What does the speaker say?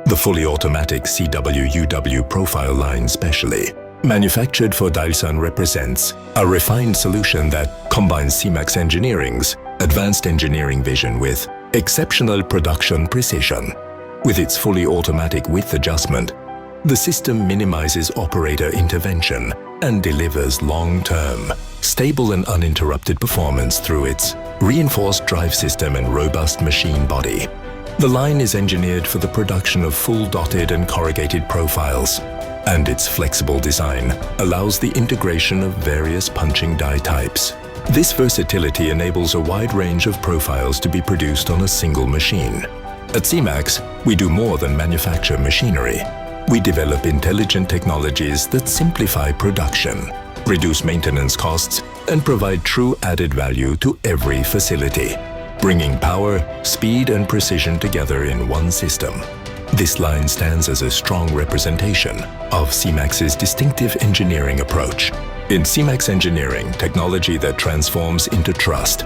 the fully automatic CWUW profile line specially, manufactured for Dalsan, represents a refined solution that combines CMAX Engineering's advanced engineering vision with exceptional production precision. With its fully automatic width adjustment, the system minimizes operator intervention and delivers long-term, stable and uninterrupted performance through its reinforced drive system and robust machine body. The line is engineered for the production of full dotted and corrugated profiles, and its flexible design allows the integration of various punching die types. This versatility enables a wide range of profiles to be produced on a single machine. At CMAX, we do more than manufacture machinery. We develop intelligent technologies that simplify production, reduce maintenance costs, and provide true added value to every facility, bringing power, speed, and precision together in one system. This line stands as a strong representation of CMAX's distinctive engineering approach. In CMAX Engineering, technology that transforms into trust.